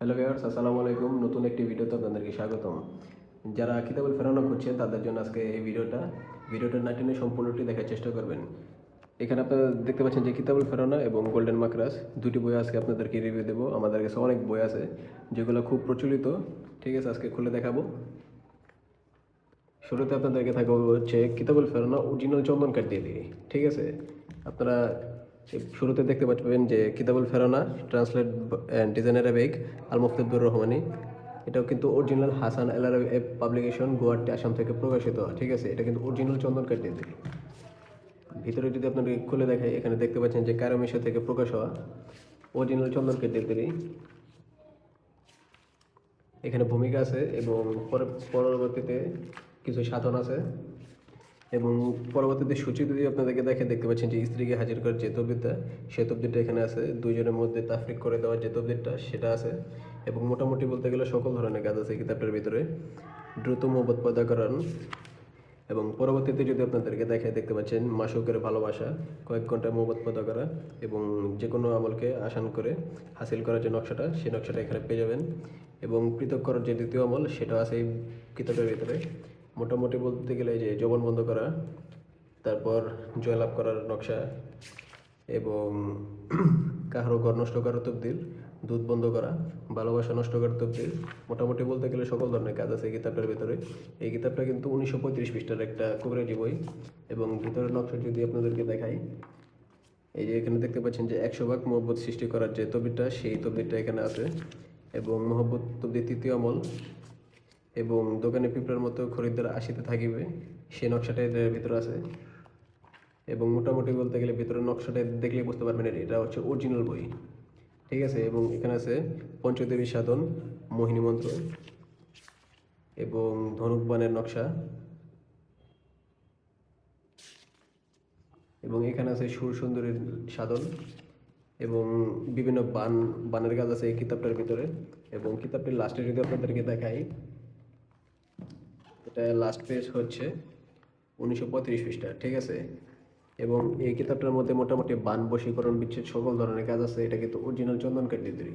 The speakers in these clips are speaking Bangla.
হ্যালো ভিউয়ার্স, আসসালামু আলাইকুম। নতুন একটি ভিডিওতে আপনাদেরকে স্বাগতম। যারা কিতাবুল ফেরানো খুঁজছেন তাদের জন্য আজকে এই ভিডিওটা না টেনে সম্পূর্ণটি দেখার চেষ্টা করবেন। এখানে আপনারা দেখতে পাচ্ছেন যে কিতাবুল ফেরানা এবং গোল্ডেন মাকরাস দুটি বই আজকে আপনাদেরকে রিভিউ দেবো। আমাদের কাছে অনেক বই আছে যেগুলো খুব প্রচলিত। ঠিক আছে, আজকে খুলে দেখাবো। শুরুতে আপনাদেরকে থাকবে হচ্ছে কিতাবুল ফেরানা অরিজিনাল চন্দন কাঠ দিয়ে দিই। ঠিক আছে, আপনারা শুরুতে দেখতে পাচ্ছেন যে কিতাবুল ফেরানা ট্রান্সলেট অ্যান্ড ডিজাইন অ্যারাবিক আল মুফতাদুর রহমানি। এটাও কিন্তু অরিজিনাল হাসান এল পাবলিকেশন গুয়াহাটি আসাম থেকে প্রকাশিত। ঠিক আছে, এটা কিন্তু অরিজিনাল চন্দন কাঠ দিয়ে দিই। ভিতরে যদি আপনাদের খুলে দেখাই, এখানে দেখতে পাচ্ছেন যে কারামিশা থেকে প্রকাশ হওয়া অরিজিনাল চন্দন কাঠ দিয়ে দিই। এখানে ভূমিকা আছে এবং পরবর্তীতে কিছু সাধন আছে এবং পরবর্তীতে সূচি যদি আপনাদেরকে দেখতে পাচ্ছেন যে স্ত্রীকে হাজির করার যে তবদিরটা, সেই তবদিরটা এখানে আছে। দুইজনের মধ্যে তাফরিক করে দেওয়ার যে তবদিরটা, সেটা আছে। এবং মোটামুটি বলতে গেলে সকল ধরনের কাজ আছে এই কিতাবটার ভিতরে। দ্রুত মোহব্বত পয়দা করান। এবং পরবর্তীতে যদি আপনাদেরকে দেখতে পাচ্ছেন মাসুকের ভালোবাসা, কয়েক ঘন্টায় মোহব্বত পয়দা করা এবং যে কোনো আমলকে আসান করে হাসিল করার যে নকশাটা, সেই নকশাটা এখানে পেয়ে যাবেন। এবং পৃথক করার যে দ্বিতীয় আমল, সেটা আছে এই কিতাবের ভিতরে। মোটামুটি বলতে গেলে যে জবান বন্ধ করা, তারপর জয়লাভ করার নকশা এবং কাহারও ঘর নষ্ট করার তবদিল, দুধ বন্ধ করা, ভালোবাসা নষ্ট করার তবদিল, মোটামুটি বলতে গেলে সকল ধরনের কাজ আছে এই কিতাবটার ভিতরে। এই কিতাবটা কিন্তু 1935 পৃষ্ঠার একটা কবিরাজি বই। এবং ভিতরের নকশা যদি আপনাদেরকে দেখাই, এই যে এখানে দেখতে পাচ্ছেন যে 100 ভাগ মোহব্বত সৃষ্টি করার যে তবদিরটা, সেই তবদিরটা এখানে আছে। এবং মোহব্বত তবদির তৃতীয় আমল এবং দোকানে পিঁপড়ার মতো খরিদ্দার আসিতে থাকিবে, সেই নকশাটা এদের ভিতরে আছে। এবং মোটামুটি বলতে গেলে ভিতরের নকশাটা দেখলে বুঝতে পারবেন এটা হচ্ছে অরিজিনাল বই। ঠিক আছে, এবং এখানে আছে পঞ্চদেবী সাধন, মোহিনী মন্ত্র এবং ধনুকবানের নকশা। এবং এখানে আছে সুর সুন্দরীর সাধন এবং বিভিন্ন বানের কাজ আছে এই কিতাবটার ভিতরে। এবং কিতাবটির লাস্টে যদি আপনাদেরকে দেখাই, এটা লাস্ট পেজ হচ্ছে 1935 পৃষ্ঠা। ঠিক আছে, এবং এই কিতাবটার মধ্যে মোটামুটি বান বশীকরণ বিচ্ছেদ সকল ধরনের কাজ আছে। এটা কিন্তু অরিজিনাল চন্দন কাঠ দিয়ে তৈরি।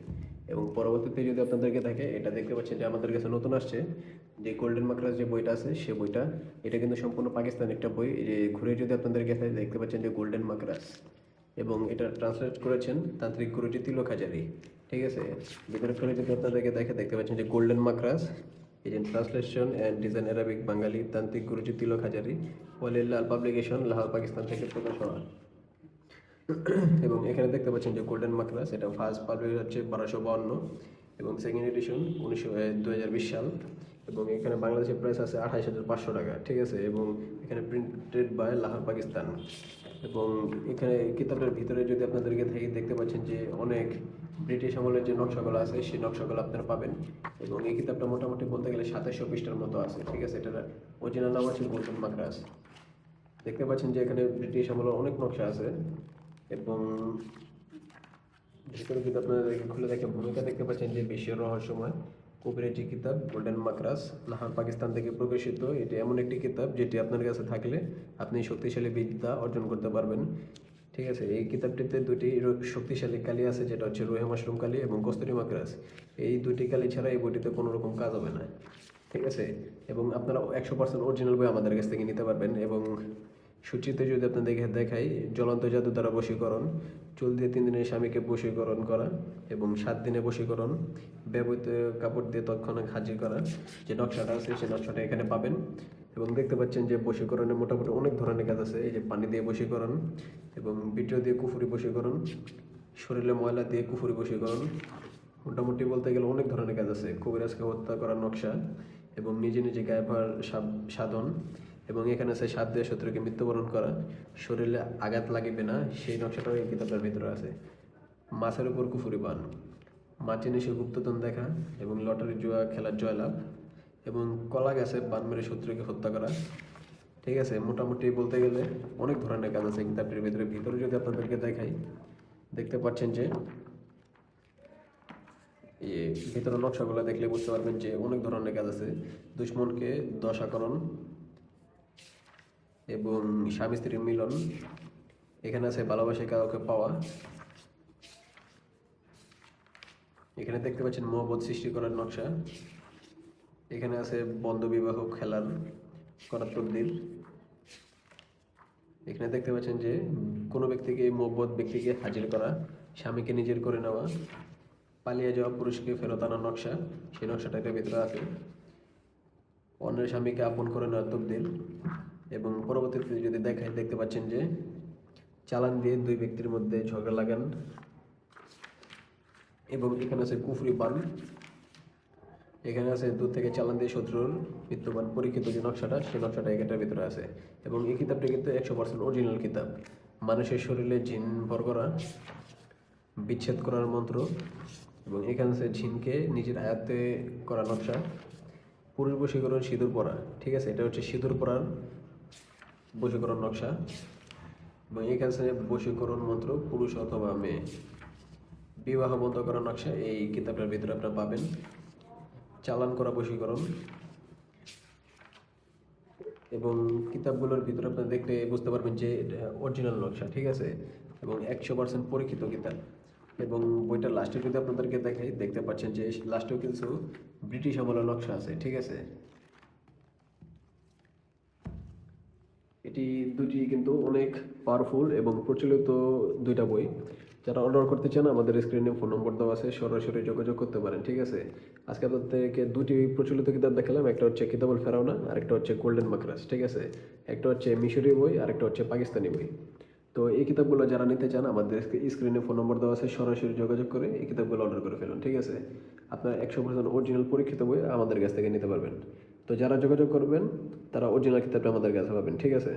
এবং পরবর্তীতে যদি আপনাদেরকে দেখে, এটা দেখতে পাচ্ছেন যে আমাদের কাছে নতুন আসছে যে গোল্ডেন মাকরাস যে বইটা আছে, সে বইটা, এটা কিন্তু সম্পূর্ণ পাকিস্তানি একটা বই। এই যে ঘুরে যদি আপনাদেরকে দেখতে পাচ্ছেন যে গোল্ডেন মাকরাস, এবং এটা ট্রান্সলেট করেছেন তান্ত্রিক গুরুজি তিলক হাজারি। ঠিক আছে, ভিতরে করে যদি আপনাদেরকে দেখতে পাচ্ছেন যে গোল্ডেন মাকরাস, এই যে ট্রান্সলেশন অ্যান্ড ডিজাইন অ্যারাবিক বাঙালি তান্ত্রিক গুরুজি তিলক হাজারি, ওয়ালিল্লাহ পাবলিকেশন, লাহোর পাকিস্তান থেকে প্রকাশ হওয়া। এবং এখানে দেখতে পাচ্ছেন যে গোল্ডেন মাকরাস, এটা ফার্স্ট পাবলিশ হচ্ছে 1252 এবং সেকেন্ড এডিশন 2020 সাল। এবং এখানে বাংলাদেশের প্রাইস আছে 28,500 টাকা। ঠিক আছে, এবং এখানে প্রিন্টেড বাই লাহোর পাকিস্তান। এবং এখানে কিতাবের ভিতরে যদি আপনাদেরকে দেখতে পাচ্ছেন যে অনেক ব্রিটিশ আমলের যে নকশাগুলো আছে, সেই নকশাগুলো আপনারা পাবেন। এবং এই কিতাবটা মোটামুটি বলতে গেলে 2700 পৃষ্ঠার মতো আছে। ঠিক আছে, এটার অরিজিনাল নাম আছে গোল্ডেন মাকরাস। দেখতে পাচ্ছেন যে এখানে ব্রিটিশ আমলের অনেক নকশা আছে। এবং ভিতরে যদি আপনাদের খুলে দেখে, ভূমিকা দেখতে পাচ্ছেন যে বিশ্বের রহস্যময় কবিরাজি কিতাব গোল্ডেন মাকরাস, লাহোর পাকিস্তান থেকে প্রকাশিত। এটি এমন একটি কিতাব যেটি আপনার কাছে থাকলে আপনি শক্তিশালী বিদ্যা অর্জন করতে পারবেন। ঠিক আছে, এই কিতাবটিতে দুটি শক্তিশালী কালি আছে, যেটা হচ্ছে রোহে মাশরুম কালি এবং কস্তুরী মাকরাস। এই দুটি কালি ছাড়া এই বইটিতে কোনো রকম কাজ হবে না। ঠিক আছে, এবং আপনারা 100% অরিজিনাল বই আমাদের কাছ থেকে নিতে পারবেন। এবং সূচিতে যদি আপনাদের দেখাই, জ্বলন্ত জাদু দ্বারা বশীকরণ, চুল দিয়ে 3 দিনের স্বামীকে বশীকরণ করা এবং 7 দিনে বশীকরণ, ব্যবহৃত কাপড় দিয়ে তৎক্ষণাৎ হাজির করা, যে নকশাটা আছে সেই নকশাটা এখানে পাবেন। এবং দেখতে পাচ্ছেন যে বশীকরণের মোটামুটি অনেক ধরনের কাজ আছে। এই যে পানি দিয়ে বশীকরণ এবং ভিডিও দিয়ে কুফুরি বশীকরণ, শরীরে ময়লা দিয়ে কুফুরি বশীকরণ, মোটামুটি বলতে গেলে অনেক ধরনের কাজ আছে। কবিরাজকে হত্যা করার নকশা এবং নিজে নিজে গায়েব হওয়ার সাধন। এবং এখানে আছে সাপ দিয়ে শত্রুকে মৃত্যুবরণ করা, শরীরে আঘাত লাগিবে না, সেই নকশাটাও এই কিতাবটার ভিতরে আছে। মাছের উপর কুফুরি বান, মাটি নিশে গুপ্তধন দেখা এবং লটারি জুয়া খেলার জয়লাভ এবং কলা গাছে বান মেরে শত্রুকে হত্যা করা। ঠিক আছে, মোটামুটি বলতে গেলে অনেক ধরনের কাজ আছে কিতাবটির ভিতরে। ভিতরে যদি আপনাদেরকে দেখাই, দেখতে পাচ্ছেন যে ভিতরে নকশাগুলো দেখলে বুঝতে পারবেন যে অনেক ধরনের কাজ আছে। দুশ্মনকে দশাকরণ এবং স্বামী স্ত্রীর মিলন, এখানে আছে ভালোবাসে কাউকে পাওয়া এখানে দেখতে পাচ্ছেন মহব্বত সৃষ্টি করার নকশা। এখানে আছে বন্ধ বিবাহ খেলার করার তকদির। এখানে দেখতে পাচ্ছেন যে কোনো ব্যক্তিকে মহব্বত ব্যক্তিকে হাজির করা, স্বামীকে নিজের করে নেওয়া, পালিয়ে যাওয়া পুরুষকে ফেরত আনার নকশা, সেই নকশাটা এটার ভিতরে আছে। অন্যের স্বামীকে আপন করে নেওয়ার তকদির। এবং পরবর্তীতে যদি দেখতে পাচ্ছেন যে চালান দিয়ে দুই ব্যক্তির মধ্যে ঝগড়া লাগান। এবং এখানে আছে কুফরি বান। এখানে আছে দূর থেকে চালান দিয়ে শত্রুর মৃত্যুবান পরীক্ষিত যে নকশাটা, সেই নকশাটা এটার ভিতরে আছে। এবং এই কিতাবটা কিন্তু 100% অরিজিনাল কিতাব। মানুষের শরীরে জিন ভর করা, বিচ্ছেদ করার মন্ত্র। এবং এখানে আছে জিনকে নিজের আয়ত্তে করা নকশা, পুরুষ বশীকরণ, সিঁদুর পরা। ঠিক আছে, এটা হচ্ছে সিঁদুর পরার বশীকরণ নকশা। এবং এখানে আছে বশীকরণ মন্ত্র, পুরুষ অথবা মেয়ে বিবাহ বন্ধ করার নকশা এই কিতাবটার ভিতরে আপনারা পাবেন। চালান করা বশীকরণ। এবং কিতাবগুলোর ভিতরে আপনারা দেখলে বুঝতে পারবেন যে এটা অরিজিনাল নকশা। ঠিক আছে, এবং 100% পরীক্ষিত কিতাব। এবং বইটার লাস্টে যদি আপনাদেরকে দেখাই, দেখতে পাচ্ছেন যে লাস্টেও কিছু ব্রিটিশ আমলের নকশা আছে। ঠিক আছে, এটি দুটি কিন্তু অনেক পাওয়ারফুল এবং প্রচলিত দুইটা বই। যারা অর্ডার করতে চান আমাদের স্ক্রিনে ফোন নম্বর দেওয়া আছে, সরাসরি যোগাযোগ করতে পারেন। ঠিক আছে, আজকে আপনাদেরকে দুটি প্রচলিত কিতাব দেখালাম। একটা হচ্ছে কিতাবুল ফেরাউনা আর একটা হচ্ছে গোল্ডেন মাকরাস। ঠিক আছে, একটা হচ্ছে মিশরি বই আর একটা হচ্ছে পাকিস্তানি বই। তো এই কিতাবগুলো যারা নিতে চান আমাদের স্ক্রিনে ফোন নম্বর দেওয়া আছে, সরাসরি যোগাযোগ করে এই কিতাবগুলো অর্ডার করে ফেলুন। ঠিক আছে, আপনার 100% অরিজিনাল পরীক্ষিত বই আমাদের কাছ থেকে নিতে পারবেন। তো যারা যোগাযোগ করবেন তারা অরিজিনাল কিতাবটা আমাদের কাছে পাবেন। ঠিক আছে।